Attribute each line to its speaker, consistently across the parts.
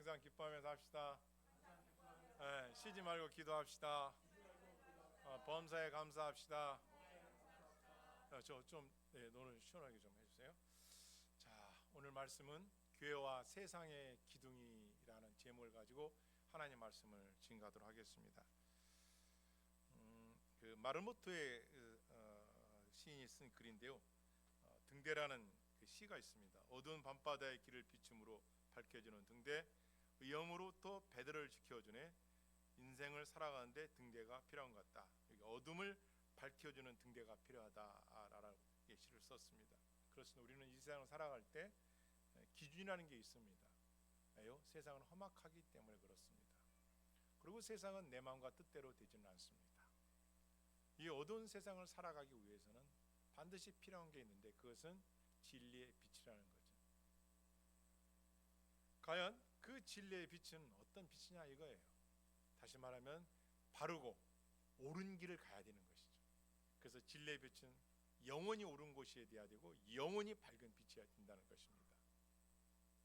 Speaker 1: 항상 기뻐하면서 합시다. 쉬지 말고 기도합시다. 범사에 감사합시다. 저좀 노래 시원하게 좀 해주세요. 자, 오늘 말씀은 교회와 세상의 기둥이라는 제목을 가지고 하나님 말씀을 증거하도록 하겠습니다. 그 마르모토의 시인이 쓴 글인데요. 등대라는 그 시가 있습니다. 어두운 밤바다의 길을 비춤으로 밝혀주는 등대, 위험으로부터 배들을 지켜주네. 인생을 살아가는데 등대가 필요한 것 같다. 여기 어둠을 밝혀주는 등대가 필요하다라는 시를 썼습니다. 그렇습니다. 우리는 이 세상을 살아갈 때 기준이라는 게 있습니다. 왜요? 세상은 험악하기 때문에 그렇습니다. 그리고 세상은 내 마음과 뜻대로 되지는 않습니다. 이 어두운 세상을 살아가기 위해서는 반드시 필요한 게 있는데 그것은 진리의 빛이라는 거죠. 과연 그 진리의 빛은 어떤 빛이냐 이거예요. 다시 말하면 바르고 옳은 길을 가야 되는 것이죠. 그래서 진리의 빛은 영원히 옳은 곳이어야 되고 영원히 밝은 빛이어야 된다는 것입니다.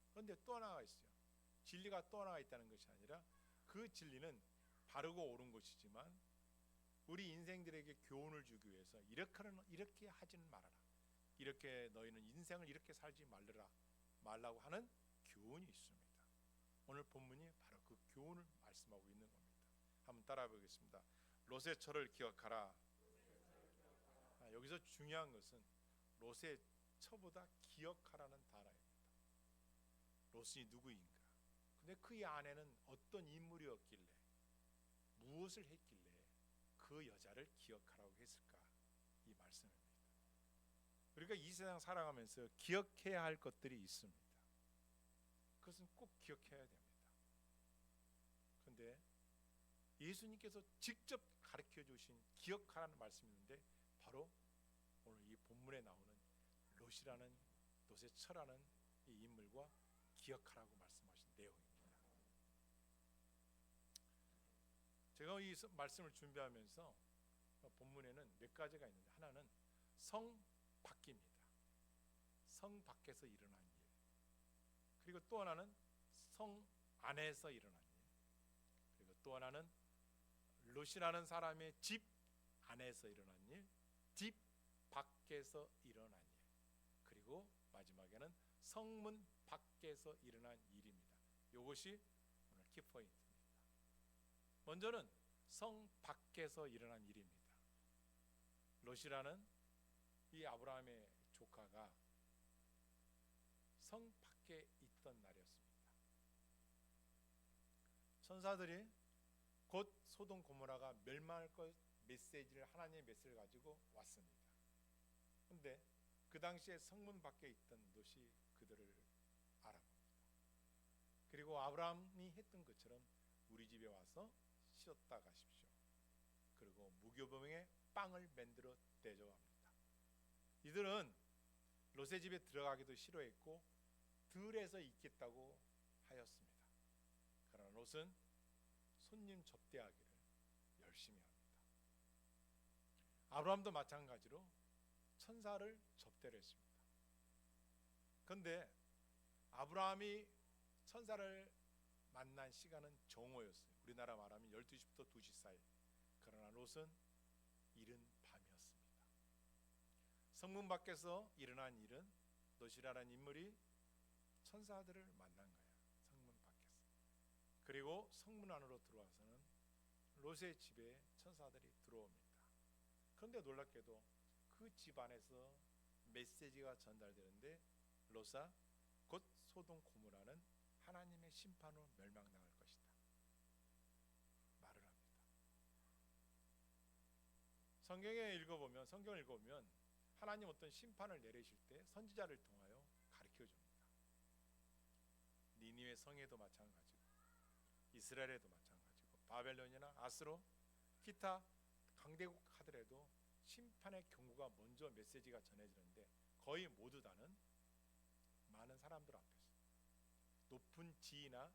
Speaker 1: 그런데 또 하나가 있어요. 진리가 또 하나가 있다는 것이 아니라 그 진리는 바르고 옳은 것이지만 우리 인생들에게 교훈을 주기 위해서 이렇게 하지는 말아라. 이렇게 너희는 인생을 이렇게 살지 말라고 하는 교훈이 있습니다. 오늘 본문이 바로 그 교훈을 말씀하고 있는 겁니다. 한번 따라해 보겠습니다. 롯의 처를 기억하라. 여기서 중요한 것은 롯의 처보다 기억하라는 단어입니다. 롯이 누구인가? 근데 그의 아내는 어떤 인물이었길래 무엇을 했길래 그 여자를 기억하라고 했을까? 이 말씀입니다. 우리가 이 세상 살아가면서 기억해야 할 것들이 있습니다. 그것은 꼭 기억해야 됩니다. 그런데 예수님께서 직접 가르쳐 주신 기억하라는 말씀이 있는데 바로 오늘 이 본문에 나오는 롯의 처라는 이 인물과 기억하라고 말씀하신 내용입니다. 제가 이 말씀을 준비하면서 본문에는 몇 가지가 있는데 하나는 성 밖입니다. 성 밖에서 일어난 일. 그리고 또 하나는 성 안에서 일어난 일. 그리고 또 하나는 롯이라는 사람의 집 안에서 일어난 일, 집 밖에서 일어난 일. 그리고 마지막에는 성문 밖에서 일어난 일입니다. 이것이 오늘 키포인트입니다. 먼저는 성 밖에서 일어난 일입니다. 롯이라는 이 아브라함의 조카가 성 밖에 있던 날이었습니다. 천사들이 곧 소돔 고모라가 멸망할 것 메시지를 하나님의 메시지를 가지고 왔습니다. 그런데 그 당시에 성문 밖에 있던 롯이 그들을 알아봅니다. 그리고 아브라함이 했던 것처럼 우리 집에 와서 쉬었다 가십시오. 그리고 무교병에 빵을 만들어 대접합니다. 이들은 롯의 집에 들어가기도 싫어했고 들에서 있겠다고 하였습니다. 그러나 롯은 손님 접대하기를 열심히 합니다. 아브라함도 마찬가지로 천사를 접대를 했습니다. 그런데 아브라함이 천사를 만난 시간은 정오였어요. 우리나라 말하면 12시부터 2시 사이. 그러나 롯은 이른 밤이었습니다. 성문 밖에서 일어난 일은 롯이라는 인물이 천사들을 만난 거예요. 성문 밖에서. 그리고 성문 안으로 들어와서는 롯의 집에 천사들이 들어옵니다. 그런데 놀랍게도 그 집 안에서 메시지가 전달되는데 롯아 곧 소돔 고모라는 하나님의 심판으로 멸망당할 것이다 말을 합니다. 성경을 읽어보면 하나님 어떤 심판을 내리실 때 선지자를 통하여 가르쳐 줍니다. 니니웨 성에도 마찬가지고 이스라엘에도 마찬가지고 바벨론이나 아스로 기타 강대국 하더라도 심판의 경고가 먼저 메시지가 전해지는데 거의 모두 다는 많은 사람들 앞에서 높은 지위나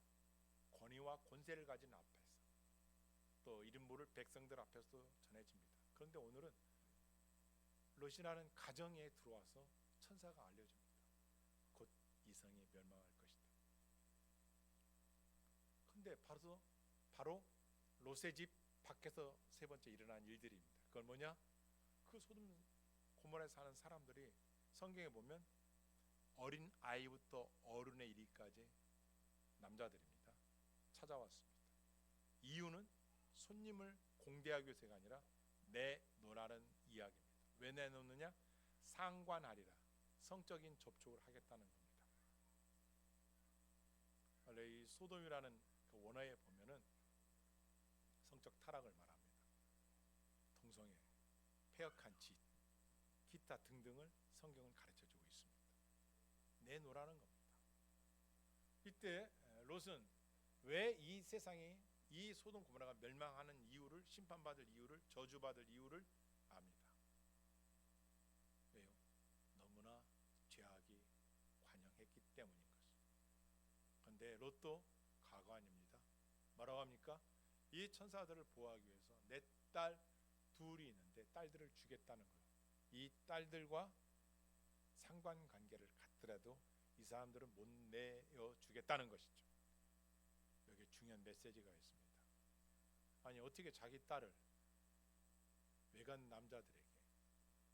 Speaker 1: 권위와 권세를 가진 앞에서 또 이름 모를 백성들 앞에서도 전해집니다. 그런데 오늘은 롯이라는 가정에 들어와서 천사가 알려줍니다. 곧 이 성이 멸망할 것이다. 바로 롯의 집 밖에서 세 번째 일어난 일들입니다. 그건 뭐냐? 그 소돔 고모라에 사는 사람들이 성경에 보면 어린 아이부터 어른에 이르기까지 남자들입니다. 찾아왔습니다. 이유는 손님을 공대하기 위해서가 아니라 내놓으라는 이야기입니다. 왜 내놓느냐? 상관하리라. 성적인 접촉을 하겠다는 겁니다. 원래 이 소돔이라는 그 원어에 보면은 성적 타락을 말합니다. 동성애, 폐역한 짓, 기타 등등을 성경은 가르쳐주고 있습니다. 내놓으라는 겁니다. 이때 롯은 왜 이 세상이 이 소돔 고모라가 멸망하는 이유를, 심판받을 이유를, 저주받을 이유를 압니다. 왜요? 너무나 죄악이 관영했기 때문인 것입니다. 그런데 롯도 과거 아닙니다. 뭐라고 합니까? 이 천사들을 보호하기 위해서 내 딸 둘이 있는데 딸들을 주겠다는 거예요. 이 딸들과 상관관계를 갖더라도 이 사람들은 못 내어 주겠다는 것이죠. 여기에 중요한 메시지가 있습니다. 아니 어떻게 자기 딸을 외간 남자들에게,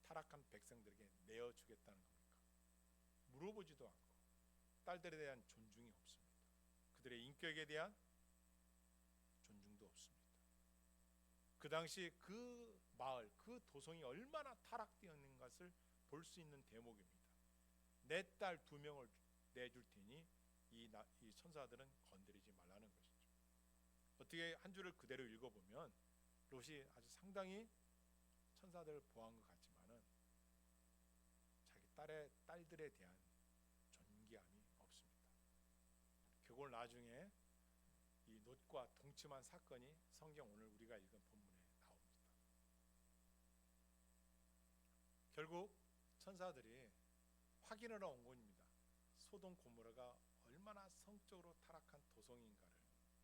Speaker 1: 타락한 백성들에게 내어 주겠다는 겁니까? 물어보지도 않고 딸들에 대한 존중이 없습니다. 그들의 인격에 대한 존중도 없습니다. 그 당시 그 마을, 그 도성이 얼마나 타락되어 있는 것을 볼 수 있는 대목입니다. 내 딸 2명을 내줄 테니 이 천사들은 건드리지 말라는 것이죠. 어떻게 한 줄을 그대로 읽어보면 롯이 아주 상당히 천사들을 보호한 것 같지만은 자기 딸들에 대한 존귀함이 없습니다. 결국 나중에 이 롯과 동침한 사건이 성경 오늘 우리가 읽은 본문에 나옵니다. 결국 천사들이 확인하러 온 겁니다. 소돔 고모라가 얼마나 성적으로 타락한 도성인가를,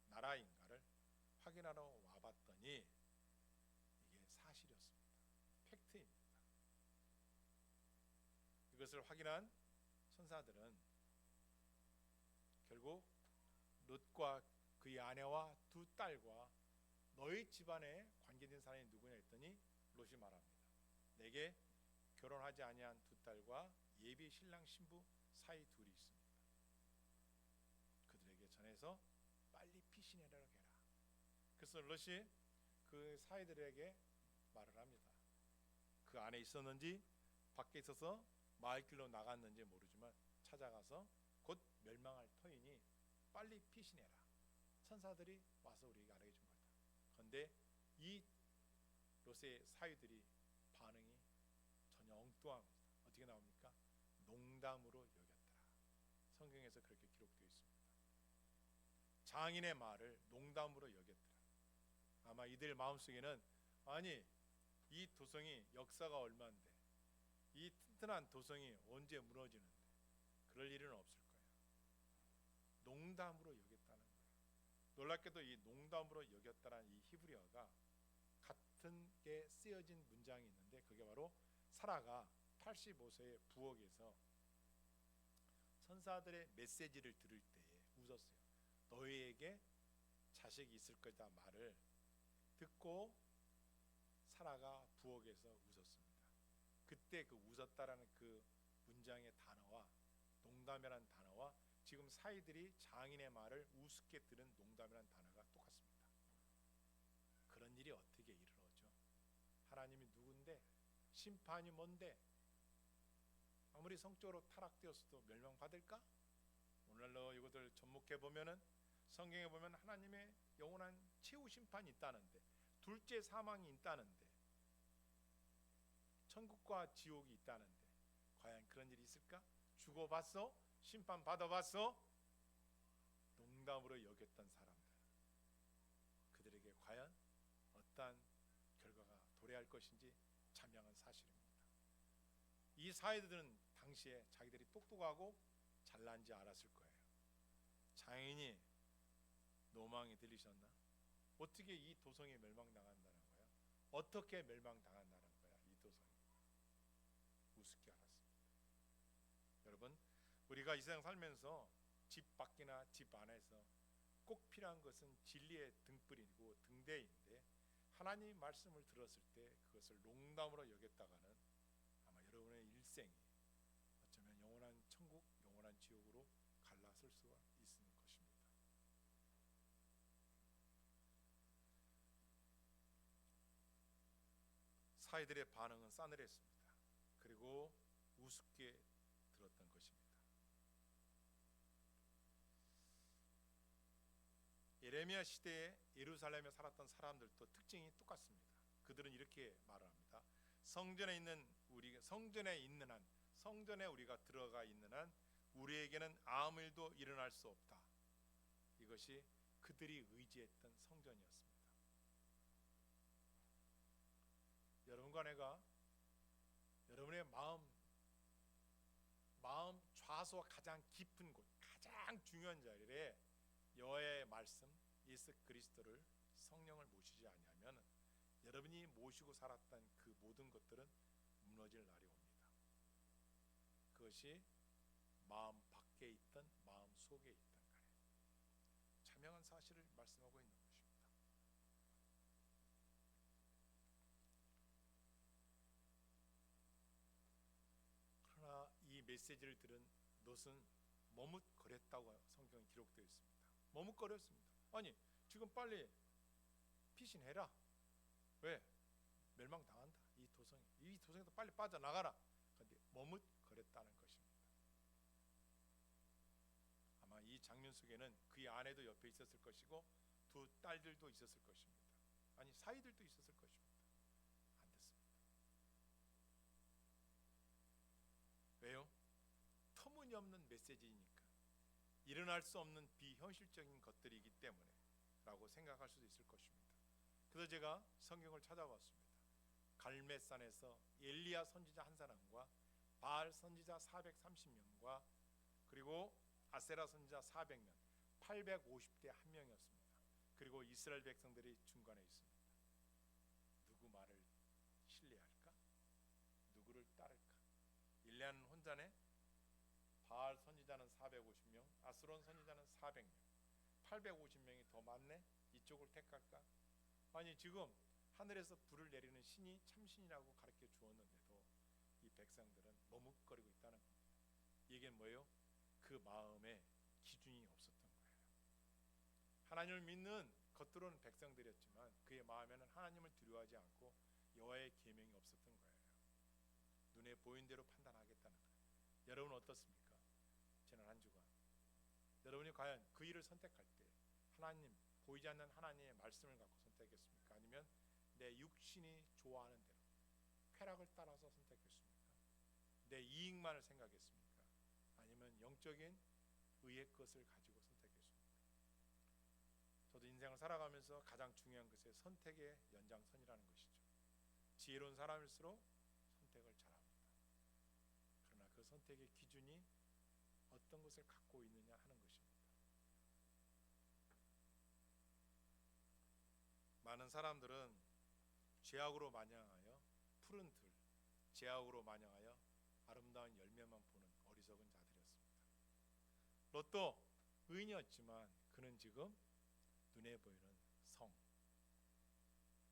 Speaker 1: 나라인가를 확인하러 와봤더니 이게 사실이었습니다. 팩트입니다. 이것을 확인한 천사들은 결국 롯과 그의 아내와 2 딸과 너희 집안에 관계된 사람이 누구냐 했더니 롯이 말합니다. 내게 결혼하지 아니한 2 딸과 예비 신랑 신부 사이 둘이 있습니다. 그들에게 전해서 빨리 피신하라고 해라. 그래서 롯이 그 사이들에게 말을 합니다. 그 안에 있었는지 밖에 있어서 마을길로 나갔는지 모르지만 찾아가서 곧 멸망할 터이니 빨리 피신해라. 천사들이 와서 우리에게 알려준 거다. 그런데 이 롯의 사위들이 반응이 전혀 엉뚱합니다. 어떻게 나옵니까? 농담으로 여겼더라. 성경에서 그렇게 기록되어 있습니다. 장인의 말을 농담으로 여겼더라. 아마 이들 마음속에는 아니 이 도성이 역사가 얼마인데 이 튼튼한 도성이 언제 무너지는데 그럴 일은 없을 거야. 농담으로 여겼다는 거예요. 놀랍게도 이 농담으로 여겼다는 이 히브리어가 같은 게 쓰여진 문장이 있는데 그게 바로 사라가 85세의 부엌에서 천사들의 메시지를 들을 때에 웃었어요. 너희에게 자식이 있을 거다 말을 듣고 사라가 부엌에서 웃었습니다. 그때 그 웃었다라는 그 문장의 단어와 농담이라는 단어와 지금 사이들이 장인의 말을 우습게 들은 농담이라는 단어가 똑같습니다. 그런 일이 어떻게 이르러죠? 하나님이 누군데? 심판이 뭔데? 아무리 성적으로 타락되었어도 멸망받을까? 오늘날로 이것을 접목해 보면은 성경에 보면 하나님의 영원한 최후 심판이 있다는데, 둘째 사망이 있다는데, 천국과 지옥이 있다는데 과연 그런 일이 있을까? 죽어봤어? 심판 받아봤어? 농담으로 여겼던 사람들, 그들에게 과연 어떠한 결과가 도래할 것인지 자명한 사실입니다. 이 사회들은 당시에 자기들이 똑똑하고 잘난지 알았을 거예요. 장인이 노망이 들리셨나? 어떻게 이 도성이 멸망당한다는 거야? 어떻게 멸망당한다는 거야? 이 도성이 우습게 알았습니다. 여러분, 우리가 이 세상 살면서 집 밖이나 집 안에서 꼭 필요한 필요한 것은 진리의 등불이고 등대인데 하나님 말씀을 들었을 때 그것을 농담으로 여겼다가는 아마 여러분의 일생이 어쩌면 영원한 천국, 영원한 지옥으로 갈라설 수가 있는 것입니다. 사이들의 반응은 싸늘했습니다. 그리고 우습게 들었던 것입니다. 예레미야 시대에 예루살렘에 살았던 사람들도 특징이 똑같습니다. 그들은 이렇게 말을 합니다. 성전에 있는 한, 성전에 우리가 들어가 있는 한 우리에게는 아무 일도 일어날 수 없다. 이것이 그들이 의지했던 성전이었습니다. 여러분과 내가 여러분의 마음 좌소 가장 깊은 곳, 가장 중요한 자리에 여호와의 말씀, 예수 그리스도를, 성령을 모시지 아니하면 여러분이 모시고 살았던 그 모든 것들은 무너질 날이 옵니다. 그것이 마음 밖에 있던 마음 속에 있던 간에 자명한 사실을 말씀하고 있는 것입니다. 그러나 이 메시지를 들은 롯은 머뭇거렸다고 성경에 기록되어 있습니다. 머뭇거렸습니다. 아니 지금 빨리 피신해라. 왜? 멸망당한다. 이 도성에서 빨리 빠져나가라. 그런데 머뭇거렸다는 것입니다. 아마 이 장면 속에는 그의 아내도 옆에 있었을 것이고 두 딸들도 있었을 것입니다. 아니 사위들도 있었을 것입니다. 안 됐습니다. 왜요? 터무니없는 메시지이니까, 일어날 수 없는 비현실적인 것들이기 때문에 라고 생각할 수도 있을 것입니다. 그래서 제가 성경을 찾아봤습니다. 갈멜산에서 엘리야 선지자 한 사람과 바알 선지자 430명과 그리고 아세라 선지자 400명, 850대 한 명이었습니다. 그리고 이스라엘 백성들이 중간에 있습니다. 누구 말을 신뢰할까? 누구를 따를까? 엘리야는 혼자네. 바알 선지자는 450명, 아스론 선지자는 400명, 850명이 더 많네. 이쪽을 택할까? 아니 지금 하늘에서 불을 내리는 신이 참신이라고 가르쳐 주었는데도 이 백성들은 머뭇거리고 있다는 겁니다. 이게 뭐예요? 그 마음에 기준이 없었던 거예요. 하나님을 믿는 겉으로는 백성들이었지만 그의 마음에는 하나님을 두려워하지 않고 여호와의 계명이 없었던 거예요. 눈에 보인 대로 판단하겠다는 거예요. 여러분 어떻습니까? 지난 한 주간 여러분이 과연 그 일을 선택할 때 하나님, 보이지 않는 하나님의 말씀을 갖고 선택했습니까? 아니면 내 육신이 좋아하는 대로 쾌락을 따라서 선택했습니까? 내 이익만을 생각했습니까? 아니면 영적인 의의 것을 가지고 선택했습니까? 저도 인생을 살아가면서 가장 중요한 것이 선택의 연장선이라는 것이죠. 지혜로운 사람일수록 선택을 잘합니다. 그러나 그 선택의 기준이 어떤 것을 갖고 있느냐 하는 것입니다. 많은 사람들은 죄악으로 만영하여 푸른 들, 죄악으로 만영하여 아름다운 열매만 보는 어리석은 자들이었습니다. 롯도 의인이었지만 그는 지금 눈에 보이는 성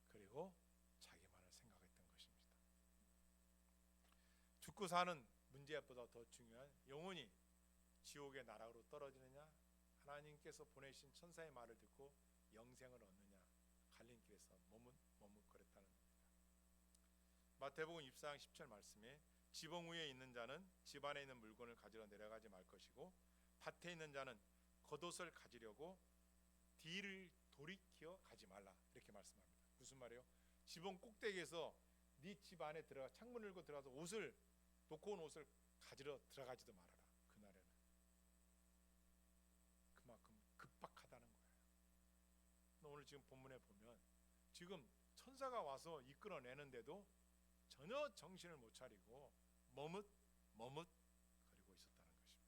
Speaker 1: 그리고 자기만을 생각했던 것입니다. 죽고 사는 문제보다 더 중요한 영혼이 지옥의 나락으로 떨어지느냐, 하나님께서 보내신 천사의 말을 듣고 영생을 얻느냐, 갈림길에서 머뭇거렸다는 겁니다. 마태복음 24장 10절 말씀에 지붕 위에 있는 자는 집 안에 있는 물건을 가지러 내려가지 말 것이고 밭에 있는 자는 겉옷을 가지려고 뒤를 돌이켜 가지 말라, 이렇게 말씀합니다. 무슨 말이에요? 지붕 꼭대기에서 네 집 안에 들어가 창문 열고 들어가서 옷을 놓고 온 옷을 가지러 들어가지도 말아라. 그날에는 그만큼 급박하다는 거예요. 오늘 지금 본문에 보면 지금 천사가 와서 이끌어내는데도 전혀 정신을 못 차리고 머뭇거리고 있었다는 것입니다.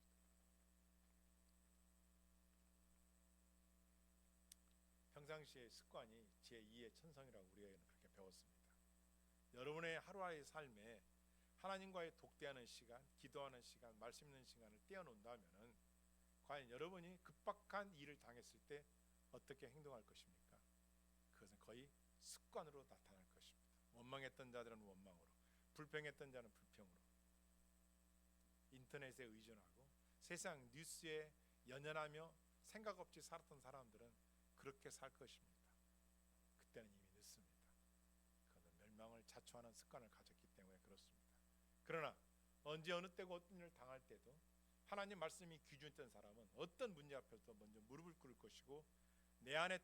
Speaker 1: 평상시의 습관이 제2의 천성이라고 우리에게는 그렇게 배웠습니다. 여러분의 하루하루의 삶에 하나님과의 독대하는 시간, 기도하는 시간, 말씀 읽는 시간을 떼어놓는다면 과연 여러분이 급박한 일을 당했을 때 어떻게 행동할 것입니까? 그것은 거의 습관으로 나타날 것입니다. 원망했던 자들은 원망으로, 불평했던 자는 불평으로, 인터넷에 의존하고 세상 뉴스에 연연하며 생각 없이 살았던 사람들은 그렇게 살 것입니다. 그때는 이미 늦습니다. 그는 멸망을 자초하는 습관을 가졌기 때문에 그렇습니다. 그러나 언제 어느 때고 어떤 일을 당할 때도 하나님 말씀이 기준된 사람은 어떤 문제 앞에서 먼저 무릎을 꿇을 것이고 내 안에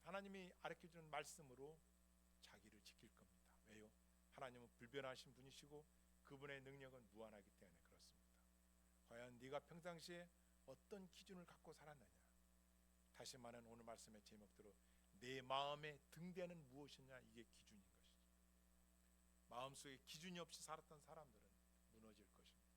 Speaker 1: 하나님이 가르쳐주는 말씀으로 자기를 지킬 겁니다. 왜요? 하나님은 불변하신 분이시고 그분의 능력은 무한하기 때문에 그렇습니다. 과연 네가 평상시에 어떤 기준을 갖고 살았느냐? 다시 말하는 오늘 말씀의 제목대로 내 마음의 등대는 무엇이냐? 이게 기준인 것이죠. 마음속에 기준이 없이 살았던 사람들은 무너질 것입니다.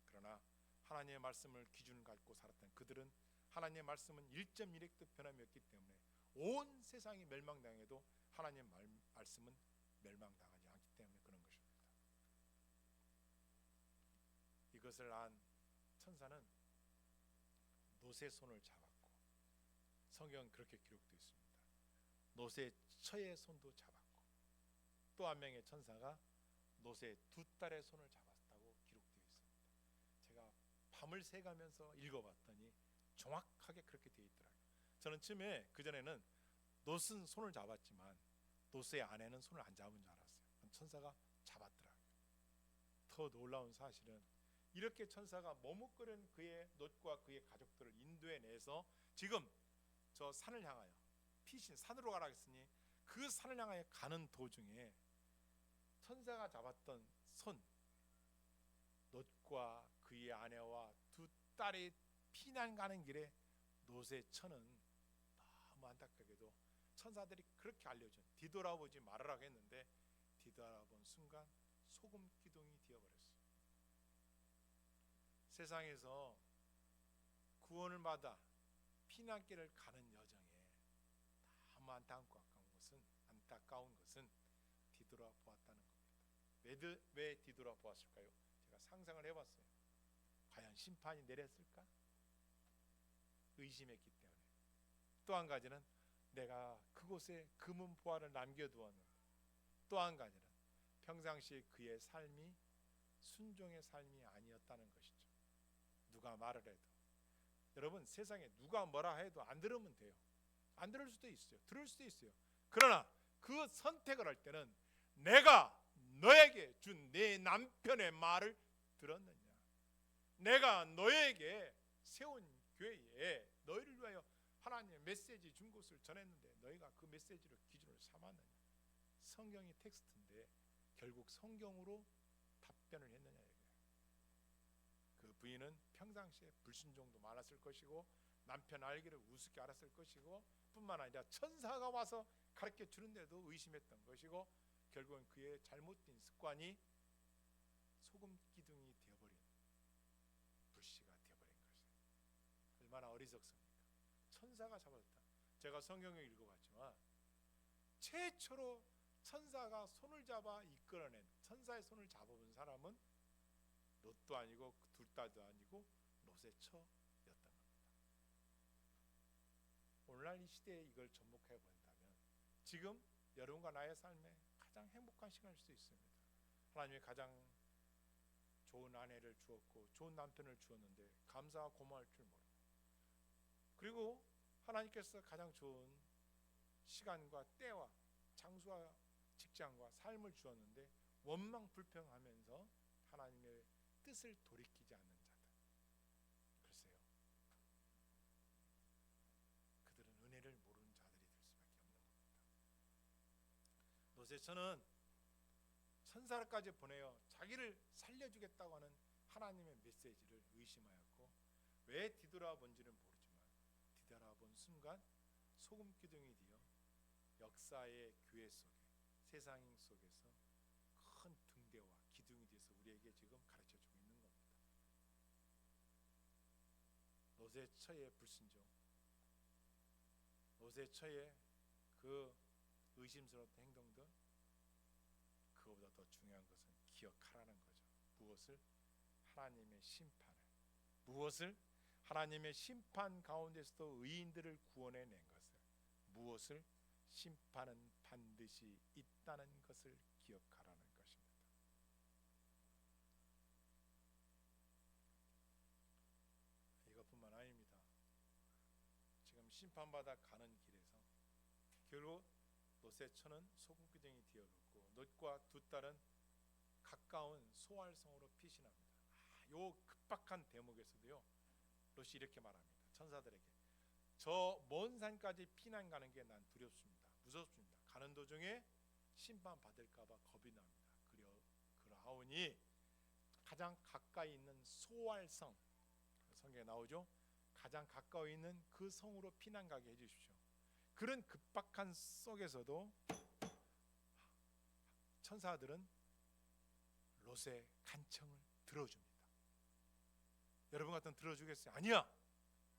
Speaker 1: 그러나 하나님의 말씀을 기준 갖고 살았던 그들은 하나님의 말씀은 1.1핵도 변함이 없기 때문에 온 세상이 멸망당해도 하나님의 말씀은 멸망당하지 않기 때문에 그런 것입니다. 이것을 안 천사는 노새 손을 잡았고, 성경은 그렇게 기록되어 있습니다. 노새 처의 손도 잡았고, 또 한 명의 천사가 노새 두 딸의 손을 잡았다고 기록되어 있습니다. 제가 밤을 새가면서 읽어봤더니 정확하게 그렇게 되어 있더라고요. 저는 처음에 그전에는 노스는 손을 잡았지만 노스의 아내는 손을 안 잡은 줄 알았어요. 천사가 잡았더라고요. 더 놀라운 사실은 이렇게 천사가 머뭇거린 그의 롯과 그의 가족들을 인도해내서 지금 저 산을 향하여 피신 산으로 가라 했으니 그 산을 향하여 가는 도중에 천사가 잡았던 손, 롯과 그의 아내와 두 딸이 피난 가는 길에 롯의 처는 너무 안타깝게도 천사들이 그렇게 알려준 뒤돌아보지 말아라고 했는데 뒤돌아본 순간 소금 기둥이 되어버렸어요. 세상에서 구원을 받아 피난길을 가는 여정에 너무 안타까운 것은 뒤돌아 보았다는 겁니다. 왜 뒤돌아 보았을까요? 제가 상상을 해봤어요. 과연 심판이 내렸을까? 의심했기 때문에. 또 한 가지는 내가 그곳에 금은 보화를 남겨두었는데, 또 한 가지는 평상시에 그의 삶이 순종의 삶이 아니었다는 것이죠. 누가 말을 해도, 여러분 세상에 누가 뭐라 해도 안 들으면 돼요. 안 들을 수도 있어요. 들을 수도 있어요. 그러나 그 선택을 할 때는 내가 너에게 준 내 남편의 말을 들었느냐? 내가 너에게 세운 교회에 너희를 위하여 하나님의 메시지 준 것을 전했는데 너희가 그 메시지를 기준으로 삼았느냐? 성경이 텍스트인데 결국 성경으로 답변을 했느냐 이거예요. 그 부인은 평상시에 불순종도 많았을 것이고 남편 알기를 우습게 알았을 것이고 뿐만 아니라 천사가 와서 가르쳐 주는데도 의심했던 것이고 결국은 그의 잘못된 습관이 소금 기둥이 되어버린 불씨가 되어버린 것이에요. 얼마나 어리석습니까? 천사가 잡았다. 제가 성경을 읽어봤지만 최초로 천사가 손을 잡아 이끌어낸, 천사의 손을 잡아본 사람은 롯도 아니고 둘 딸도 아니고 롯의 처였던 겁니다. 오늘날 이 시대에 이걸 접목해 본다면 지금 여러분과 나의 삶에 가장 행복한 시간일 수 있습니다. 하나님이 가장 좋은 아내를 주었고 좋은 남편을 주었는데 감사와 고마울 줄 모르고, 그리고 하나님께서 가장 좋은 시간과 때와 장소와 직장과 삶을 주었는데 원망 불평하면서 하나님의 뜻을 돌이키지 않는 자들, 글쎄요, 그들은 은혜를 모르는 자들이 될 수밖에 없는 겁니다. 롯의 처는 천사까지 보내어 자기를 살려주겠다고 하는 하나님의 메시지를 의심하였고 왜 뒤돌아본지는 모르지만 뒤돌아본 순간 소금 기둥이 되어 역사의 교회 속에, 세상 속에서 큰 등대와 기둥이 되어서 우리에게 지금 가르쳐주고 있는 겁니다. 롯의 처의 불순종, 롯의 처의 그 의심스러웠던 행동들, 그거보다 더 중요한 것은 기억하라는 거죠. 무엇을? 하나님의 심판을. 무엇을? 하나님의 심판 가운데서도 의인들을 구원해 낸 것을, 무엇을? 심판은 반드시 있다는 것을 기억하라는 것입니다. 이것뿐만 아닙니다. 지금 심판받아 가는 길에서 결국 롯의 처는 소금기둥이 되어버렸고 롯과 두 딸은 가까운 소알성으로 피신합니다. 요 급박한 대목에서도요, 롯이 이렇게 말합니다. 천사들에게, 저 먼 산까지 피난 가는 게 난 두렵습니다. 무섭습니다. 가는 도중에 심판 받을까봐 겁이 납니다. 그러하오니 가장 가까이 있는 소알성, 성경에 나오죠. 가장 가까이 있는 그 성으로 피난 가게 해주십시오. 그런 급박한 속에서도 천사들은 롯의 간청을 들어줍니다. 여러분 같으면 들어주겠어요? 아니야.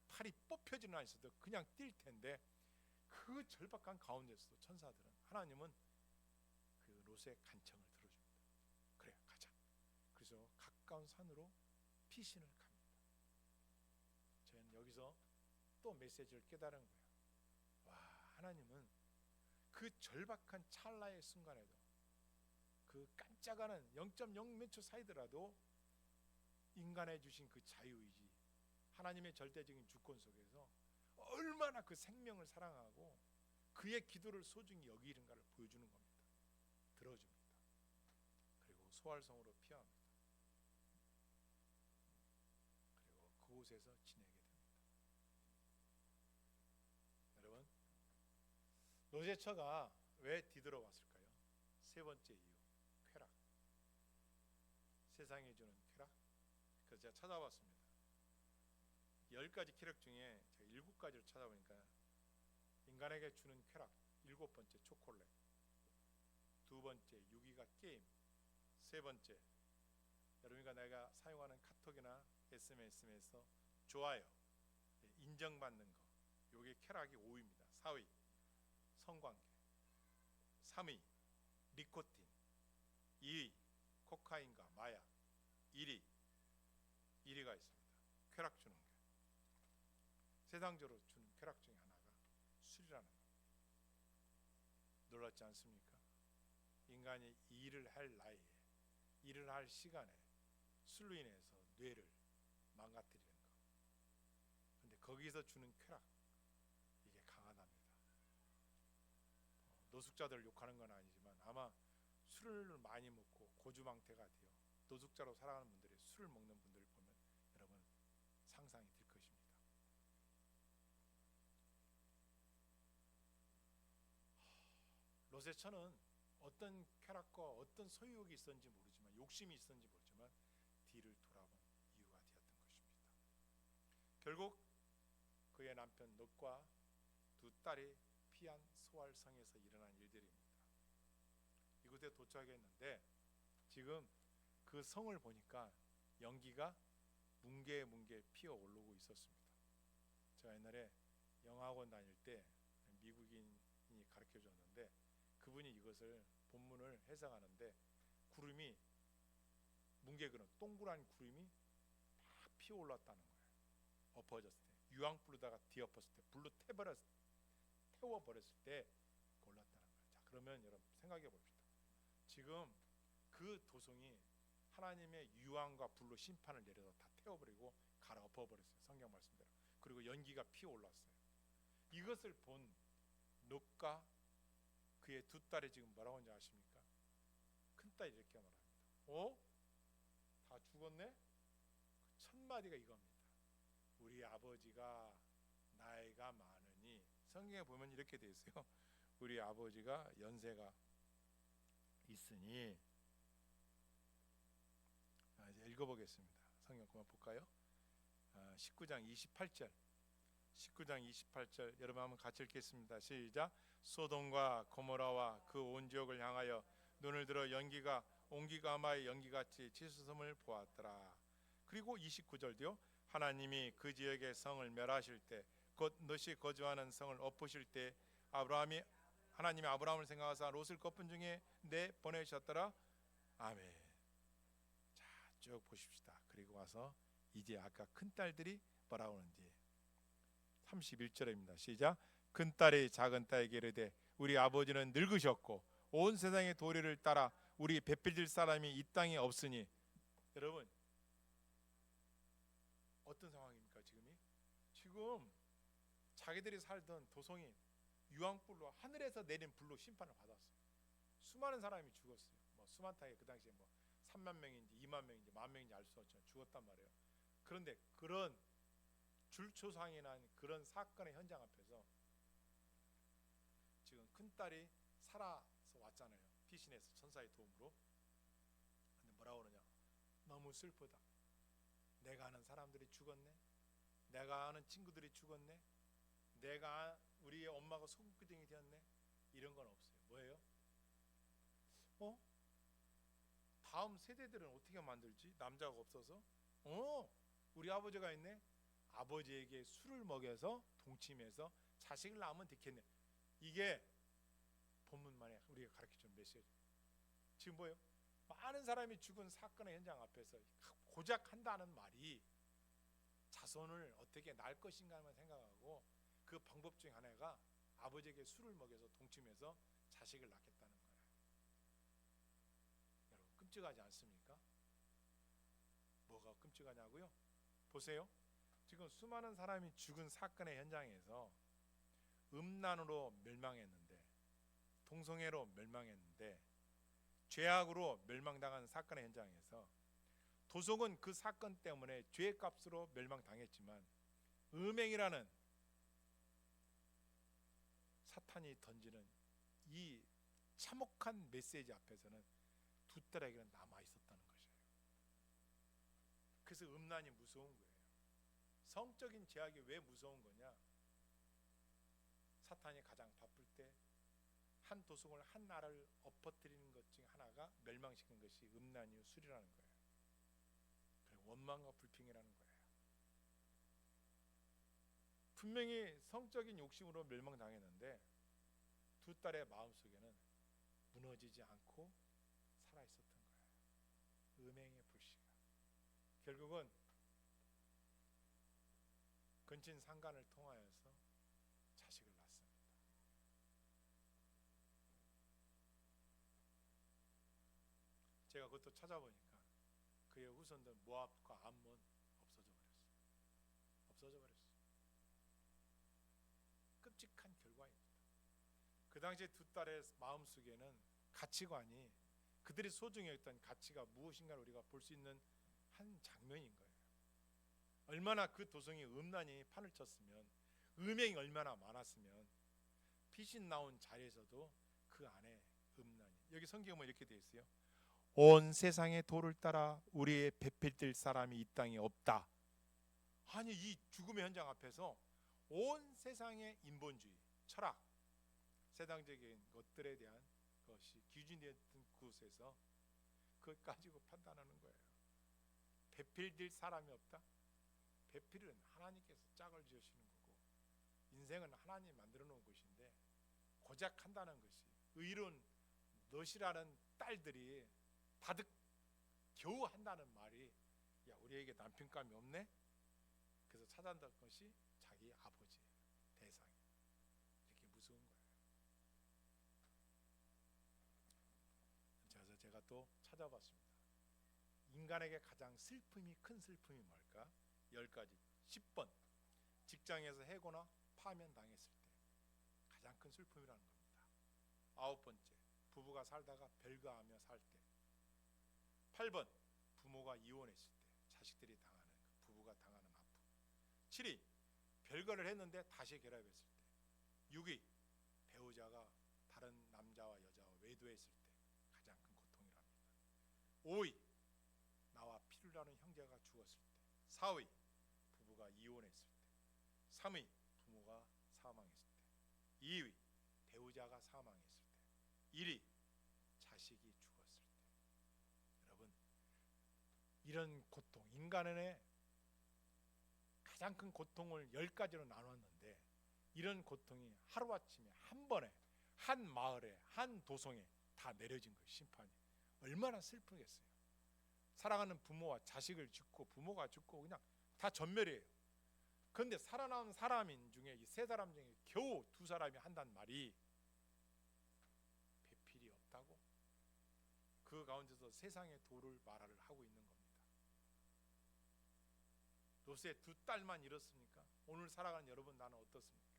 Speaker 1: 팔이 뽑혀지는 않았어도 그냥 뛸 텐데, 그 절박한 가운데서도 천사들은, 하나님은 그 롯의 간청을 들어줍니다. 그래, 가자. 그래서 가까운 산으로 피신을 갑니다. 저는 여기서 또 메시지를 깨달은 거예요. 와, 하나님은 그 절박한 찰나의 순간에도, 그 깜짝하는 0.0 몇 초 사이더라도 인간에 주신 그 자유의지, 하나님의 절대적인 주권 속에서 얼마나 그 생명을 사랑하고 그의 기도를 소중히 여기는가를 보여주는 겁니다. 들어줍니다. 그리고 소알성으로 피합니다. 그리고 그곳에서 지내게 됩니다. 여러분, 롯의 처가 왜 뒤돌아왔을까요? 세 번째 이유, 쾌락. 세상이 주는 쾌락. 그래서 제가 찾아봤습니다. 10가지 쾌락 중에 제가 7가지를 찾아보니까 인간에게 주는 쾌락, 7번째 초콜릿, 2번째 유기가 게임, 3번째 여러분과 내가 사용하는 카톡이나 SMS에서 좋아요, 인정받는 거, 요게 쾌락이 5위입니다. 4위 성관계, 3위 니코틴, 2위 코카인과 마약, 1위가 있습니다. 쾌락 주는 게. 세상적으로 주는 쾌락 중에 하나가 술이라는 겁니다. 놀랍지 않습니까? 인간이 일을 할 나이에, 일을 할 시간에 술로 인해서 뇌를 망가뜨리는 것. 그런데 거기서 주는 쾌락, 이게 강하답니다. 노숙자들을 욕하는 건 아니지만 아마 술을 많이 먹고 고주망태가 되어 노숙자로 살아가는 분들이 술을 먹는 분들을 보면 여러분 상상이 들 것입니다. 롯의 처는 어떤 쾌락과 어떤 소유욕이 있었는지 모르지만, 욕심이 있었는지 모르지만 뒤를 돌아본 이유가 되었던 것입니다. 결국 그의 남편 롯과 두 딸이 피한 소알성에서 일어난 일들입니다. 이곳에 도착했는데 지금 그 성을 보니까 연기가 뭉게뭉게 피어 오르고 있었습니다. 제가 옛날에 영어학원 다닐 때 미국인이 가르쳐 줬는데, 그분이 이것을 본문을 해석하는데, 구름이, 뭉게그름, 동그란 구름이 막 피어 올랐다는 거예요. 엎어졌을 때, 유황불로다가 뒤엎었을 때, 불로 태워버렸을 때 올랐다는 거예요. 자, 그러면 여러분 생각해 봅시다. 지금 그 도성이 하나님의 유황과 불로 심판을 내려서 다 태워버리고 갈아엎어버렸어요. 성경 말씀대로. 그리고 연기가 피어 올랐어요. 이것을 본 롯과 그의 두 딸이 지금 뭐라고 하는지 아십니까? 큰딸이 이렇게 말합니다. 다 죽었네? 그 첫 마디가 이겁니다. 우리 아버지가 나이가 많으니, 성경에 보면 이렇게 돼 있어요. 우리 아버지가 연세가 있으니. 이제 읽어보겠습니다. 성경 그만 볼까요? 19장 28절. 19장 28절 여러분 한번 같이 읽겠습니다. 시작. 소돔과 고모라와 그 온 지역을 향하여 눈을 들어 연기가 옹기가마의 연기같이 치솟음을 보았더라. 그리고 29절도요. 하나님이 그 지역의 성을 멸하실 때, 곧 롯이 거주하는 성을 엎으실 때 하나님이 아브라함을 생각하사 롯을 거품 중에 내보내셨더라. 아멘. 자, 쭉 보십시다. 그리고 와서 이제 아까 큰딸들이 뭐라고 하는지 31절입니다. 시작. 큰딸이 작은딸에게 이르되 우리 아버지는 늙으셨고 온 세상의 도리를 따라 우리 배필질 사람이 이 땅에 없으니. 여러분 어떤 상황입니까? 지금 자기들이 살던 도성이 유황불로 하늘에서 내린 불로 심판을 받았어요. 수많은 사람이 죽었어요. 뭐 수만타에 그 당시에 뭐 3만 명인지 2만 명인지 1만 명인지 알 수 없지만 죽었단 말이에요. 그런데 그런 줄초상이 난 그런 사건의 현장 앞에서 지금 큰딸이 살아서 왔잖아요. 피신해서 천사의 도움으로. 근데 뭐라고 그러냐? 너무 슬프다. 내가 아는 사람들이 죽었네. 내가 아는 친구들이 죽었네. 내가 우리의 엄마가 소금기둥이 되었네. 이런 건 없어요. 뭐예요? 다음 세대들은 어떻게 만들지? 남자가 없어서? 우리 아버지가 있네. 아버지에게 술을 먹여서 동침해서 자식을 낳으면 되겠네. 이게 본문만에 우리가 가르쳐준 메시지. 지금 뭐예요? 많은 사람이 죽은 사건의 현장 앞에서 고작 한다는 말이 자손을 어떻게 낳을 것인가만 생각하고 그 방법 중 하나가 아버지에게 술을 먹여서 동침해서 자식을 낳겠다는 거예요. 여러분 끔찍하지 않습니까? 뭐가 끔찍하냐고요? 보세요. 지금 수많은 사람이 죽은 사건의 현장에서 음란으로 멸망했는데, 동성애로 멸망했는데, 죄악으로 멸망당한 사건의 현장에서 도속은 그 사건 때문에 죄값으로 멸망당했지만 음행이라는 사탄이 던지는 이 참혹한 메시지 앞에서는 두 딸에게는 남아 있었다는 것이에요. 그래서 음란이 무서운 거예요. 성적인 죄악이 왜 무서운 거냐? 사탄이 가장 바쁠 때 한 도성을 한 나라를 엎어뜨리는 것 중 하나가 멸망시키는 것이 음란이요 술이라는 거예요. 그리고 원망과 불평이라는 거예요. 분명히 성적인 욕심으로 멸망당했는데 두 딸의 마음속에는 무너지지 않고 살아있었던 거예요. 음행의 불씨가 결국은 근친 상간을 통하여서 자식을 낳습니다. 제가 그것도 찾아보니까 그의 후손들 모압과 암몬 없어져 버렸어요. 끔찍한 결과입니다. 그 당시에 두 딸의 마음속에는 가치관이, 그들이 소중히 여겼던 가치가 무엇인가를 우리가 볼 수 있는 한 장면인 거예요. 얼마나 그 도성이 음란이 판을 쳤으면, 음행이 얼마나 많았으면 피신 나온 자리에서도 그 안에 음란이. 여기 성경에 보면 이렇게 되어 있어요. 온 세상의 도를 따라 우리의 배필될 사람이 이 땅에 없다. 아니 이 죽음의 현장 앞에서 온 세상의 인본주의, 철학, 세상적인 것들에 대한 것이 기준되었던 그곳에서 그걸 가지고 판단하는 거예요. 배필될 사람이 없다? 배필은 하나님께서 짝을 지으시는 거고 인생은 하나님이 만들어 놓은 것인데 고작 한다는 것이, 의로운 넛이라는 딸들이 다득 겨우 한다는 말이, 야 우리에게 남편감이 없네? 그래서 찾아낸다는 것이 자기 아버지 대상이. 이렇게 무서운 거예요. 그래서 제가 또 찾아봤습니다. 인간에게 가장 슬픔이 큰 슬픔이 뭘까? 10가지. 10번 직장에서 해고나 파면당했을 때 가장 큰 슬픔이라는 겁니다. 9번째 부부가 살다가 별거하며 살 때. 8번 부모가 이혼했을 때 자식들이 당하는, 부부가 당하는 아픔. 7위 별거를 했는데 다시 결합했을 때. 6위 배우자가 다른 남자와 여자와 외도했을 때 가장 큰 고통이랍니다. 5위 나와 피를 나눈 형제가 죽었을 때. 4위 부부가 이혼했을 때. 3위 부모가 사망했을 때. 2위 배우자가 사망했을 때. 1위 자식이 죽었을 때. 여러분 이런 고통, 인간의 가장 큰 고통을 10가지로 나눴는데 이런 고통이 하루아침에 한 번에 한 마을에 한 도성에 다 내려진 거예요. 심판이 얼마나 슬프겠어요. 사랑하는 부모와 자식을 죽고 부모가 죽고 그냥 다 전멸이에요. 그런데 살아남은 사람인 중에 이 세 사람 중에 겨우 두 사람이 한단 말이 배필이 없다고, 그 가운데서 세상의 도를 말을 하고 있는 겁니다. 롯의 두 딸만 이렇습니까? 오늘 살아가는 여러분, 나는 어떻습니까?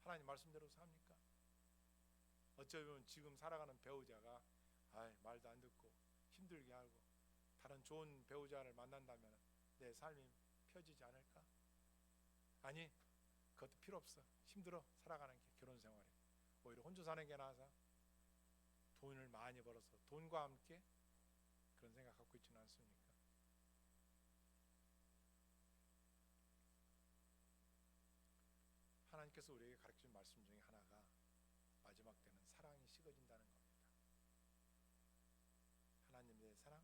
Speaker 1: 하나님 말씀대로 삽니까? 어쩌면 지금 살아가는 배우자가 말도 안 듣고 힘들게 하고 다른 좋은 배우자를 만난다면 내 삶이 펴지지 않을까? 아니, 그것도 필요 없어. 힘들어 살아가는 게 결혼 생활에. 오히려 혼자 사는 게 나아서 돈을 많이 벌어서 돈과 함께 그런 생각 갖고 있지는 않습니까? 하나님께서 우리에게 가르친 말씀 중에 하나가 마지막 때는 사랑이 식어진다는 겁니다. 하나님에 대해 사랑,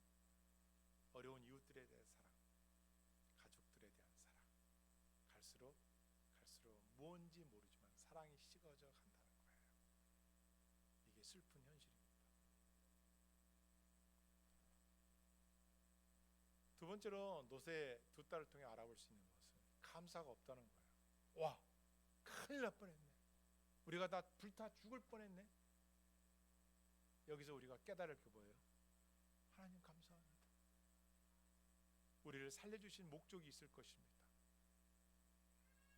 Speaker 1: 어려운 이웃들에 대해 사랑, 가족들에 대한 사랑, 갈수록 뭔지 모르지만 사랑이 식어져 간다는 거예요. 이게 슬픈 현실입니다. 두 번째로 롯의 두 딸을 통해 알아볼 수 있는 것은 감사가 없다는 거예요. 와, 큰일 날 뻔했네. 우리가 다 불타 죽을 뻔했네. 여기서 우리가 깨달을 게 뭐예요? 하나님 감사합니다. 우리를 살려주신 목적이 있을 것입니다.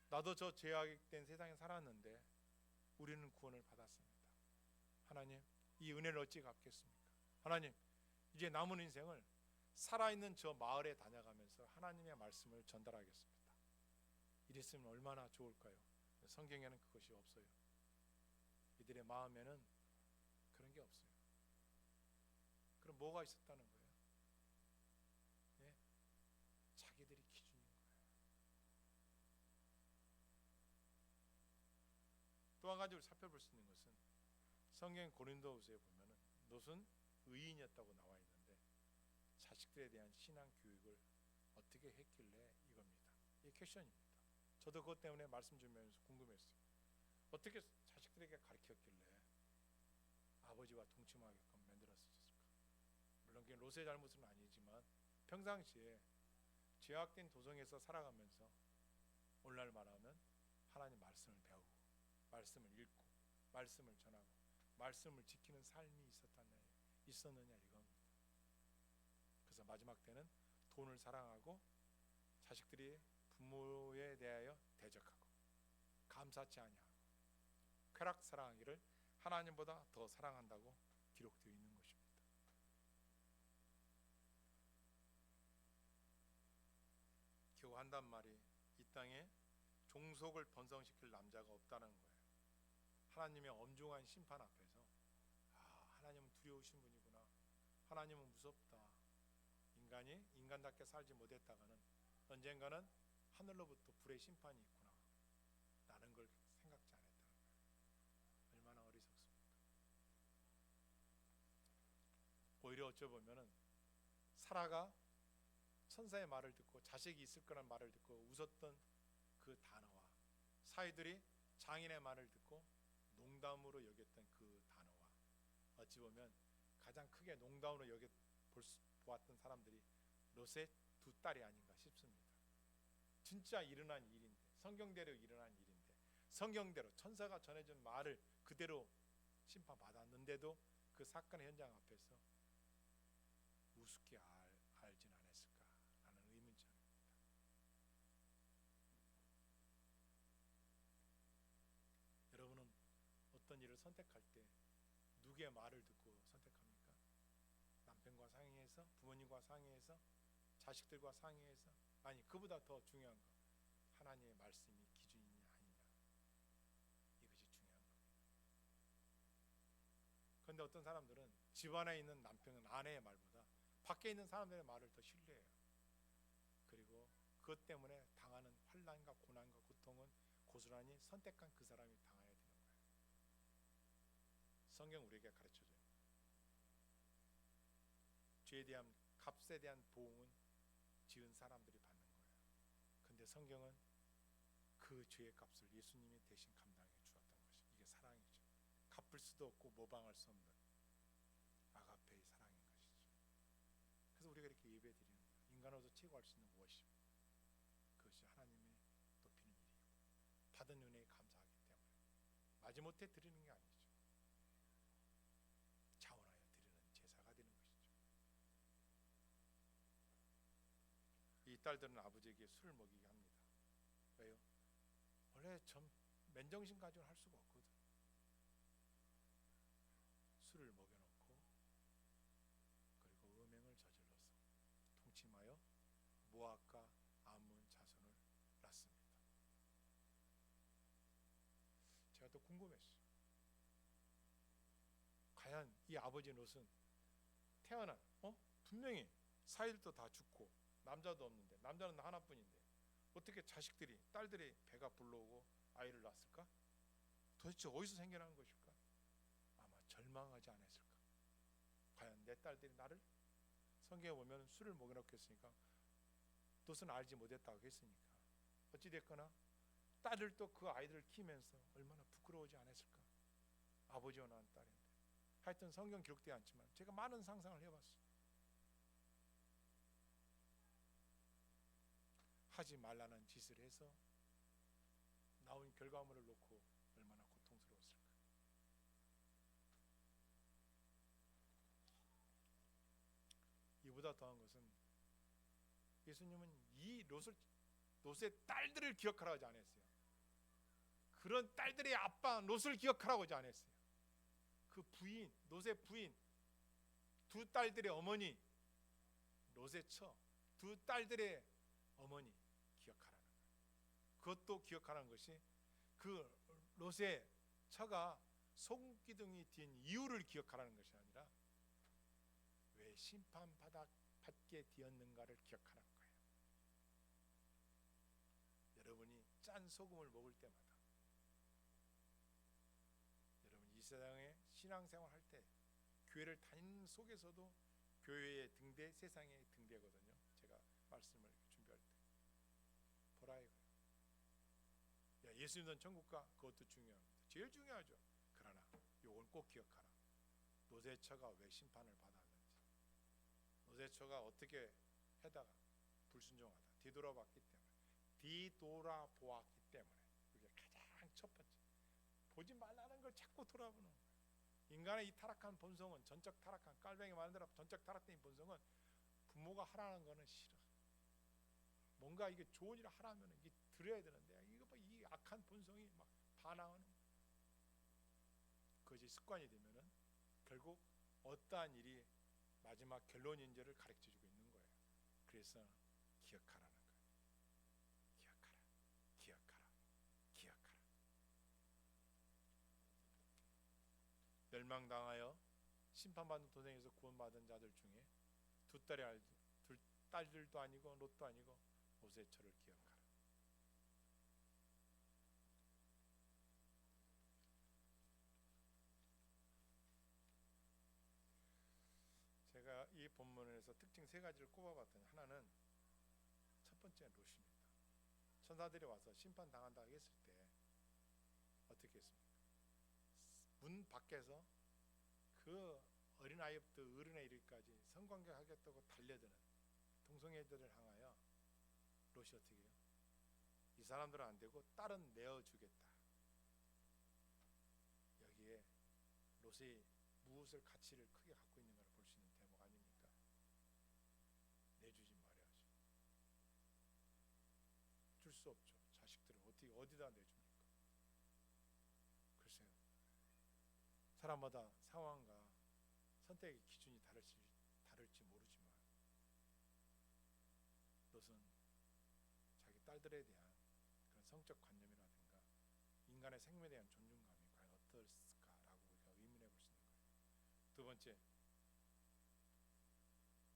Speaker 1: 나도 저 죄악된 세상에 살았는데 우리는 구원을 받았습니다. 하나님, 이 은혜를 어찌 갚겠습니까? 하나님, 이제 남은 인생을 살아있는 저 마을에 다녀가면서 하나님의 말씀을 전달하겠습니다. 이랬으면 얼마나 좋을까요? 성경에는 그것이 없어요. 이들의 마음에는 그런 게 없어요. 그럼 뭐가 있었다는 거예요? 네? 자기들이 기준인 거예요. 또 한 가지로 살펴볼 수 있는 것은 성경 고린도후서에 보면은 롯은 의인이었다고 나와 있는데 자식들에 대한 신앙 교육을 어떻게 했길래 이겁니다. 이게 퀘션입니다. 저도 그것 때문에 말씀 주면서 궁금했어요. 어떻게 자식들에게 가르쳤길래 아버지와 동침하게끔 만들었을까? 물론 그게 롯의 잘못은 아니지만 평상시에 죄악된 도성에서 살아가면서 오늘날 말하면 하나님 말씀을 배우고 말씀을 읽고 말씀을 전하고 말씀을 지키는 삶이 있었느냐 이겁니다. 그래서 마지막 때는 돈을 사랑하고 자식들이 부모에 대하여 대적하고 감사치 아니하고 쾌락 사랑하기를 하나님보다 더 사랑한다고 기록되어 있는 것입니다. 겨우 한단 말이 이 땅에 종속을 번성시킬 남자가 없다는 거예요. 하나님의 엄중한 심판 앞에서 하나님은 두려우신 분이구나, 하나님은 무섭다, 인간이 인간답게 살지 못했다가는 언젠가는 하늘로부터 불의 심판이 있구나 라는 걸 생각지 않았다는 거예요. 얼마나 어리석습니까? 오히려 어쩌보면은 사라가 천사의 말을 듣고 자식이 있을 거란 말을 듣고 웃었던 그 단어와 사위들이 장인의 말을 듣고 농담으로 여겼던 그 단어와 어찌 보면 가장 크게 농담으로 보았던 사람들이 롯의 두 딸이 아닌가 싶습니다. 진짜 일어난 일인데, 성경대로 일어난 일인데, 성경대로 천사가 전해준 말을 그대로 심판받았는데도 그 사건의 현장 앞에서 우습게 알진 않았을까라는 의문점입니다. 여러분은 어떤 일을 선택할 때 누구의 말을 듣고 선택합니까? 남편과 상의해서, 부모님과 상의해서, 자식들과 상의해서, 아니 그보다 더 중요한 거 하나님의 말씀이 기준이냐 아니냐, 이것이 중요한 겁니다. 그런데 어떤 사람들은 집안에 있는 남편은 아내의 말보다 밖에 있는 사람들의 말을 더 신뢰해요. 그리고 그것 때문에 당하는 환난과 고난과 고통은 고스란히 선택한 그 사람이 당해야 되는 거예요. 성경 우리에게 가르쳐줘요. 죄에 대한 값에 대한 보응은 지은 사람들이 받는 거예요. 근데 성경은 그 죄의 값을 예수님이 대신 감당해 주었던 것이, 이게 사랑이죠. 갚을 수도 없고 모방할 수 없는 아가페의 사랑인 것이죠. 그래서 우리가 이렇게 예배 드리는 거예요. 인간으로서 최고할 수 있는 무엇입니까? 그것이 하나님의 또 받은 은혜에 감사하기 때문에 마지못해 드리는 게 아니죠. 자원하여 드리는 제사가 되는 것이죠. 이 딸들은 아버지에게 술을 먹이게 합니다. 왜요? 원래 맨정신 가지고는 할 수가 없거든. 술을 먹여놓고 그리고 음행을 저질러서 통침하여 모압과 암몬 자손을 낳습니다. 제가 또 궁금했어요. 과연 이 아버지 롯은 태어난 분명히 사위들도 다 죽고 남자도 없는데, 남자는 하나뿐인데 어떻게 자식들이, 딸들이 배가 불러오고 아이를 낳았을까? 도대체 어디서 생겨난 것일까? 아마 절망하지 않았을까? 과연 내 딸들이 나를, 성경에 보면 술을 먹여놓고 했으니까 롯은 알지 못했다고 했으니까 어찌됐거나 딸들도 그 아이들을 키우면서 얼마나 부끄러우지 않았을까? 아버지와 낳은 딸인데. 하여튼 성경 기록되지 않지만 제가 많은 상상을 해봤어요. 하지 말라는 짓을 해서 나온 결과물을 놓고 얼마나 고통스러웠을까. 이보다 더한 것은 예수님은 이 롯의 딸들을 기억하라고 하지 않았어요. 그런 딸들의 아빠 롯을 기억하라고 하지 않았어요. 그 부인, 롯의 부인, 두 딸들의 어머니, 롯의 처, 두 딸들의 어머니 기억하라는 거예요. 그것도 기억하라는 것이 그 롯의 처가 소금기둥이 든 이유를 기억하라는 것이 아니라 왜 심판받게 되었는가를 기억하라는 거예요. 여러분이 짠 소금을 먹을 때마다, 여러분 이 세상에 신앙생활 할 때 교회를 다니는 속에서도 교회의 등대, 세상의 등대거든요. 제가 말씀을 준비할 때 보라 이거예요. 야, 예수 믿는 천국 가? 그것도 중요합니다. 제일 중요하죠. 그러나 요걸 꼭 기억하라. 롯의 처가 왜 심판을 받았는지, 롯의 처가 어떻게 해다가 불순종하다 뒤돌아봤기 때문에, 뒤돌아보았기 때문에, 그게 가장 첫 번째. 보지 말라는 걸 자꾸 돌아보는 거예요. 인간의 이 타락한 본성은, 전적 타락한, 깔뱅이 말한 대로 전적 타락된 본성은 부모가 하라는 거는 싫어. 뭔가 이게 좋은 일을 하라면 이게 들어야 되는데, 이거 뭐 이 악한 본성이 막 반항하는 거예요. 그것이 습관이 되면은 결국 어떠한 일이 마지막 결론인지를 가르쳐주고 있는 거예요. 그래서 기억하라는 거예요. 기억하라, 기억하라, 기억하라. 멸망당하여 심판받는 도생에서 구원받은 자들 중에 두 딸들도 아니고 롯도 아니고 롯의 처를 기억하라. 제가 이 본문에서 특징 세 가지를 꼽아봤더니, 하나는 첫 번째 롯입니다. 천사들이 와서 심판 당한다고 했을 때 어떻게 했습니까? 문 밖에서 그 어린아이부터 어른에 이르기까지 성관계하겠다고 달려드는 동성애들을 향하여 롯이 어떻게 해요? 이 사람들은 안 되고 딸은 내어주겠다. 여기에 롯이 무엇을 가치를 크게 갖고 있는가를 볼 수 있는 대목 아닙니까? 내주지 말아야죠. 줄 수 없죠. 자식들은 어디다 내줍니까? 글쎄요. 사람마다 상황과 선택의 기준이 다를지 모르지만 롯은 자기 딸들에 대한 그런 성적 관념이라든가 인간의 생명에 대한 존중감이 과연 어떻을까라고 우리가 의문해 볼 수 있는 거예요. 두 번째,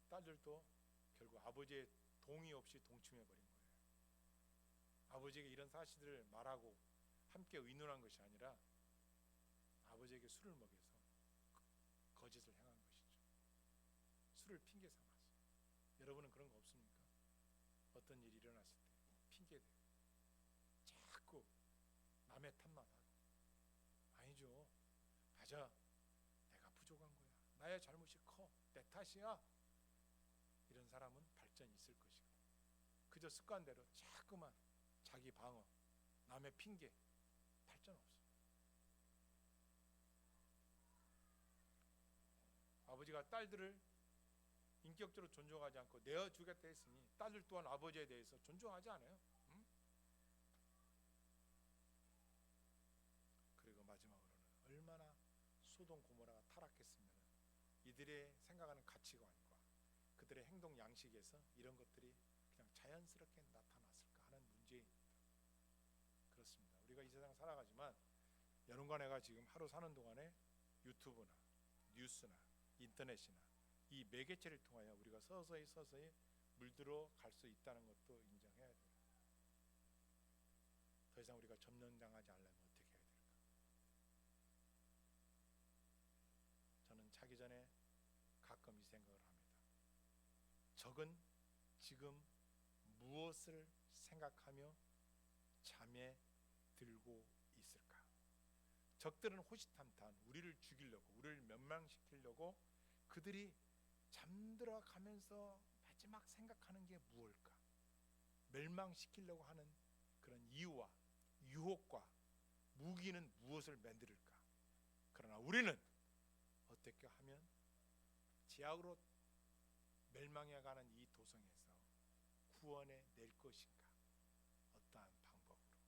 Speaker 1: 딸들도 결국 아버지의 동의 없이 동침해 버린 거예요. 아버지에게 이런 사실들을 말하고 함께 의논한 것이 아니라 아버지에게 술을 먹여서 거짓을 행한 것이죠. 술을 핑계 삼아서. 여러분은 그런 거 없습니까? 어떤 일이 일어났을 때 핑계대고 자꾸 남의 탓만 하고, 아니죠, 맞아, 내가 부족한 거야, 나의 잘못이 커, 내 탓이야, 이런 사람은 발전이 있을 것이고, 그저 습관대로 자꾸만 자기 방어, 남의 핑계, 발전 없어요. 아버지가 딸들을 인격적으로 존중하지 않고 내어주겠다 했으니 딸들 또한 아버지에 대해서 존중하지 않아요. 응? 그리고 마지막으로는 얼마나 소돔 고모라가 타락했으면 이들의 생각하는 가치관과 그들의 행동 양식에서 이런 것들이 그냥 자연스럽게 나타났을까 하는 문제입니다. 그렇습니다. 우리가 이 세상 살아가지만 여러분과 내가 지금 하루 사는 동안에 유튜브나 뉴스나 인터넷이나 이 매개체를 통하여 우리가 서서히 물들어 갈 수 있다는 것도 인정해야 돼요. 더 이상 우리가 점령당하지 않으려면 어떻게 해야 될까? 저는 자기 전에 가끔 이 생각을 합니다. 적은 지금 무엇을 생각하며 잠에 들고 있을까? 적들은 호시탐탐 우리를 죽이려고, 우리를 멸망시키려고 그들이 잠들어 가면서 마지막 생각하는 게 무엇일까? 멸망시키려고 하는 그런 이유와 유혹과 무기는 무엇을 만들까? 그러나 우리는 어떻게 하면 죄악으로 멸망해가는 이 도성에서 구원해 낼 것인가? 어떠한 방법으로,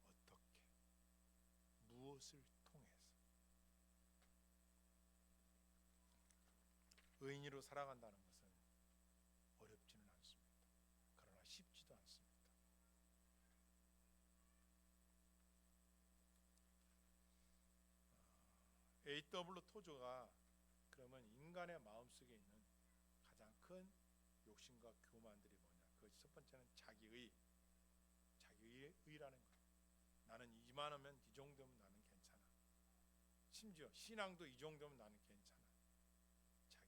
Speaker 1: 어떻게, 무엇을 통해서 의인으로 살아간다는 것은 어렵지는 않습니다. 그러나 쉽지도 않습니다. A.W. 토저가 그러면 인간의 마음속에 있는 가장 큰 욕심과 교만들이 뭐냐? 그 첫 번째는 자기의라는 거예요. 나는 이만하면 이 정도면 나는 괜찮아. 심지어 신앙도 이 정도면 나는 괜찮아.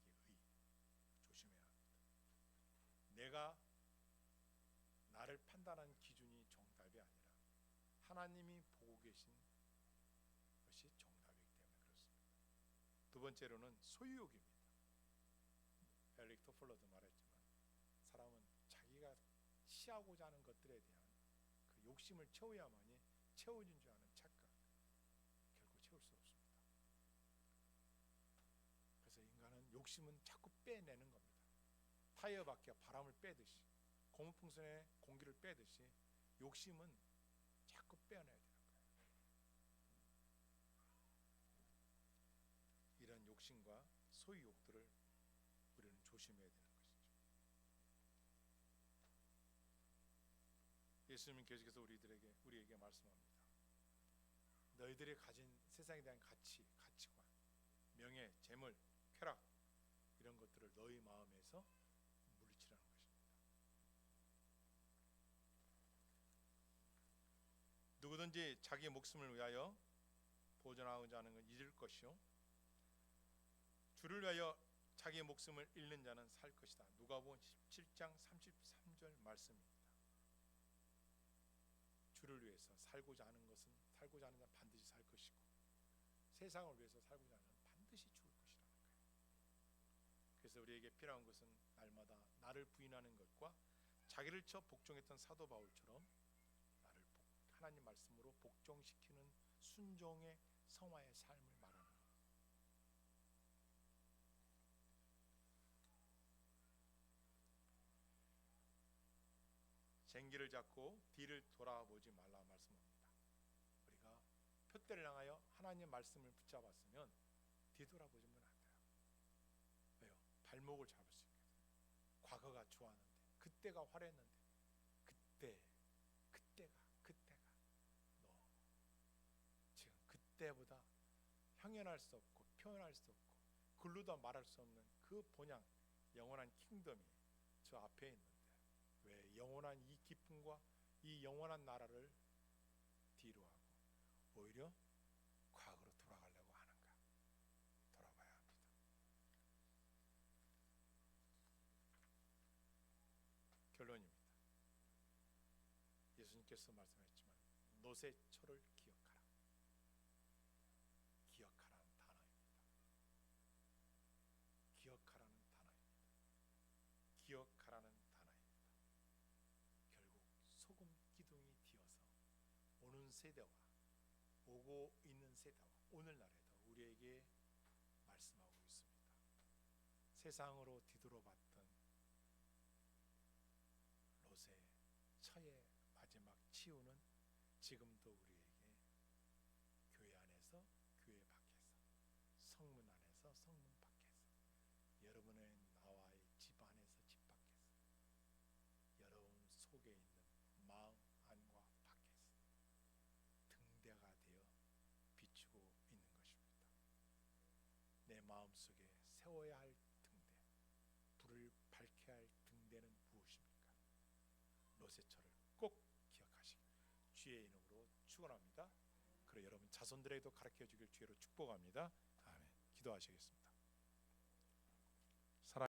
Speaker 1: 자기의 조심해야 합니다. 내가 나를 판단하는 기준이 정답이 아니라 하나님이 보고 계신 것이 정답이기 때문에 그렇습니다. 두 번째로는 소유욕입니다. 엘릭 토플러도 말했지만 사람은 자기가 취하고자 하는 것들에 대한 그 욕심을 채워야만이 채워진 줄 아는 착각, 결코 채울 수 없습니다. 그래서 인간은 욕심은 자꾸 빼내는 겁니다. 타이어 밖에 바람을 빼듯이, 고무풍선에 공기를 빼듯이 욕심은 자꾸 빼내야 되는 거예요. 이런 욕심과 소유욕들을 우리는 조심해야 되는 것이죠. 예수님은 계속해서 우리에게 말씀합니다. 너희들이 가진 세상에 대한 가치관, 명예, 재물, 쾌락 이런 것들을 너희 마음에서 물리치라는 것입니다. 누구든지 자기 목숨을 위하여 보존하고자 하는 건 잊을 것이요 주를 위하여 자기 목숨을 잃는 자는 살 것이다. 누가복음 17장 33절 말씀입니다. 주를 위해서 살고자 하는 자는 반드시 살 것이고 세상을 위해서 살고자 하는 자는 반드시 죽을 것이라는 거예요. 그래서 우리에게 필요한 것은 날마다 나를 부인하는 것과 자기를 쳐 복종했던 사도 바울처럼 나를 하나님 말씀으로 복종시키는 순종의 성화의 삶을 말하는 거예요. 쟁기를 잡고 뒤를 돌아보지 말라 말씀합니다. 우리가 표대를 향하여 하나님의 말씀을 붙잡았으면 뒤돌아보지는 안 돼요. 왜요? 발목을 잡을 수 있거든요. 과거가 좋았는데, 그때가 화려했는데, 그때가 너 지금 그때보다 형연할 수 없고 표현할 수 없고 글로도 말할 수 없는 그 본향 영원한 킹덤이 저 앞에 있는데 왜 영원한 이 기쁨과 이 영원한 나라를 뒤로 하고 오히려 과거로 돌아가려고 하는가? 돌아봐야 합니다. 결론입니다. 예수님께서 말씀하셨지만 노새초를 기억하라. 기억하라는 단어입니다. 기억하라는 단어입니다. 기억하라는 단어입니다. 결국 소금 기둥이 되어서 세대와 오고 있는 세대와 오늘날에도 우리에게 말씀하고 있습니다. 세상으로 뒤돌아봤던 롯의 처의 마지막 치유는 지금도 우리에게 교회 안에서, 교회 밖에서, 성문 안에서, 성문 밖에서, 여러분의 나와의 집 안에서, 집 밖에서, 여러분 속에 있는 마음 안과 밖에서 등대가 되어 비추고 있는 것입니다. 내 마음속에 세워야 할 등대, 불을 밝혀야 할 등대는 무엇입니까? 롯의 처를 꼭 기억하시기 주의 이름으로 축원합니다. 그리고 여러분 자손들에게도 가르쳐 주길 주의로 축복합니다. 아멘. 기도하시겠습니다.